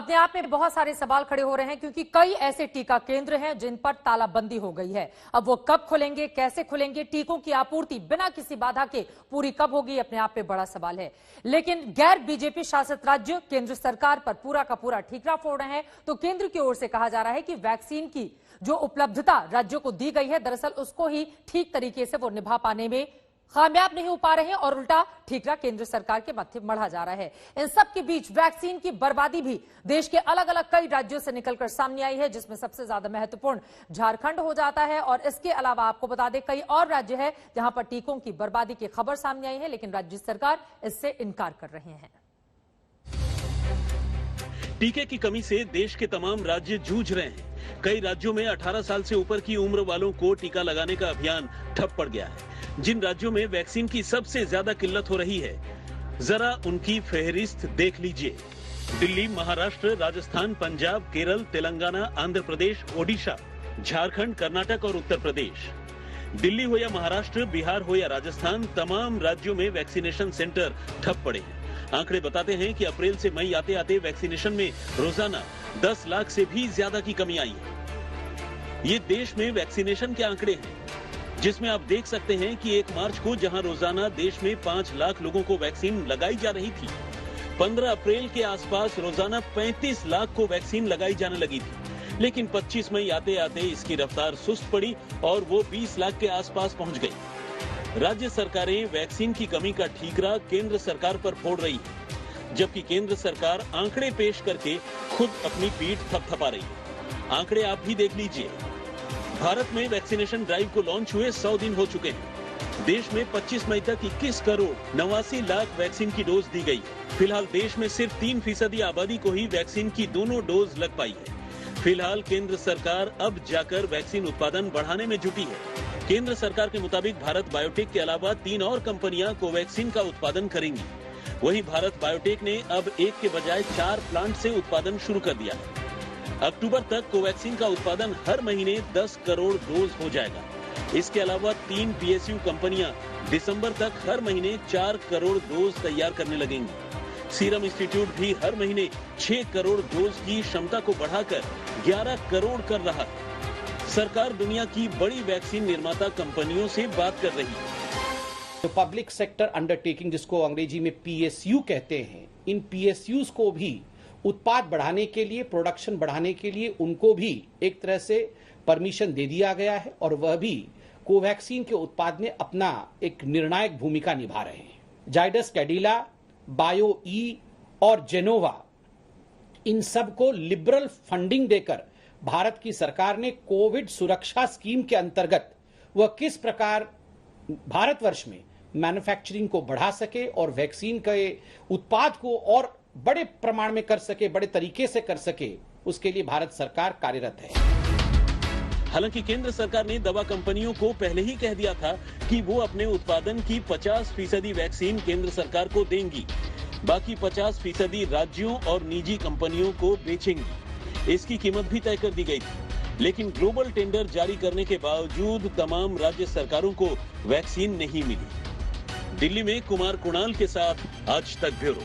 अपने आप में बहुत सारे सवाल खड़े हो रहे हैं क्योंकि कई ऐसे टीका केंद्र हैं जिन पर तालाबंदी हो गई है। अब वो कब खुलेंगे, कैसे खुलेंगे, टीकों की आपूर्ति बिना किसी बाधा के पूरी कब होगी, अपने आप में बड़ा सवाल है। लेकिन गैर बीजेपी शासित राज्य केंद्र सरकार पर पूरा का पूरा ठीकरा फोड़ रहे हैं। तो केंद्र की ओर से कहा जा रहा है कि वैक्सीन की जो उपलब्धता राज्यों को दी गई है, दरअसल उसको ही ठीक तरीके से वो निभा पाने में कामयाब नहीं हो पा रहे हैं और उल्टा ठीकरा केंद्र सरकार के माथे मढ़ा जा रहा है। इन सब के बीच वैक्सीन की बर्बादी भी देश के अलग अलग कई राज्यों से निकलकर सामने आई है, जिसमें सबसे ज्यादा महत्वपूर्ण झारखंड हो जाता है। और इसके अलावा आपको बता दें कई और राज्य है जहां पर टीकों की बर्बादी की खबर सामने आई है, लेकिन राज्य सरकार इससे इनकार कर रहे हैं। टीके की कमी से देश के तमाम राज्य जूझ रहे हैं। कई राज्यों में 18 साल से ऊपर की उम्र वालों को टीका लगाने का अभियान ठप पड़ गया है। जिन राज्यों में वैक्सीन की सबसे ज्यादा किल्लत हो रही है, जरा उनकी फहरिस्त देख लीजिए। दिल्ली, महाराष्ट्र, राजस्थान, पंजाब, केरल, तेलंगाना, आंध्र प्रदेश, ओडिशा, झारखंड, कर्नाटक और उत्तर प्रदेश। दिल्ली हो या महाराष्ट्र, बिहार हो या राजस्थान, तमाम राज्यों में वैक्सीनेशन सेंटर ठप पड़े हैं। आंकड़े बताते हैं कि अप्रैल से मई आते आते वैक्सीनेशन में रोजाना 10 लाख से भी ज्यादा की कमी आई है। ये देश में वैक्सीनेशन के आंकड़े हैं, जिसमें आप देख सकते हैं कि 1 मार्च को जहां रोजाना देश में 5 लाख लोगों को वैक्सीन लगाई जा रही थी, 15 अप्रैल के आसपास रोजाना 35 लाख को वैक्सीन लगाई जाने लगी थी। लेकिन 25 मई आते आते इसकी रफ्तार सुस्त पड़ी और वो 20 लाख के आसपास पहुंच गई। राज्य सरकारें वैक्सीन की कमी का ठीकरा केंद्र सरकार पर फोड़ रही है, जबकि केंद्र सरकार आंकड़े पेश करके खुद अपनी पीठ थपथपा रही है। आंकड़े आप भी देख लीजिए। भारत में वैक्सीनेशन ड्राइव को लॉन्च हुए 100 दिन हो चुके हैं। देश में 25 मई तक 21 करोड़ 89 लाख वैक्सीन की डोज दी गई। फिलहाल देश में सिर्फ 3% आबादी को ही वैक्सीन की दोनों डोज लग पाई है। फिलहाल केंद्र सरकार अब जाकर वैक्सीन उत्पादन बढ़ाने में जुटी है। केंद्र सरकार के मुताबिक भारत बायोटेक के अलावा 3 और कंपनियां कोवैक्सीन का उत्पादन करेंगी। वहीं भारत बायोटेक ने अब 1 के बजाय 4 प्लांट से उत्पादन शुरू कर दिया है। अक्टूबर तक कोवैक्सीन का उत्पादन हर महीने 10 करोड़ डोज हो जाएगा। इसके अलावा 3 पीएसयू कंपनियां दिसंबर तक हर महीने 4 करोड़ डोज तैयार करने लगेंगी। सीरम इंस्टीट्यूट भी हर महीने 6 करोड़ डोज की क्षमता को बढ़ाकर 11 करोड़ कर रहा है। सरकार दुनिया की बड़ी वैक्सीन निर्माता कंपनियों से बात कर रही है। तो पब्लिक सेक्टर अंडरटेकिंग, जिसको अंग्रेजी में पीएसयू कहते हैं, इन पीएसयूज को भी उत्पाद बढ़ाने के लिए, प्रोडक्शन बढ़ाने के लिए उनको भी एक तरह से परमिशन दे दिया गया है और वह भी कोवैक्सीन के उत्पाद में अपना एक निर्णायक भूमिका निभा रहे हैं। जाइडस कैडिला, बायो ई और जेनोवा, इन सब को लिबरल फंडिंग देकर भारत की सरकार ने कोविड सुरक्षा स्कीम के अंतर्गत वह किस प्रकार भारतवर्ष में मैन्युफैक्चरिंग को बढ़ा सके और वैक्सीन के उत्पाद को और बड़े प्रमाण में कर सके, बड़े तरीके से कर सके, उसके लिए भारत सरकार कार्यरत है। हालांकि केंद्र सरकार ने दवा कंपनियों को पहले ही कह दिया था कि वो अपने उत्पादन की 50% वैक्सीन केंद्र सरकार को देंगी, बाकी 50% राज्यों और निजी कंपनियों को बेचेंगी। इसकी कीमत भी तय कर दी गई थी, लेकिन ग्लोबल टेंडर जारी करने के बावजूद तमाम राज्य सरकारों को वैक्सीन नहीं मिली। दिल्ली में कुमार कुणाल के साथ आज तक ब्यूरो।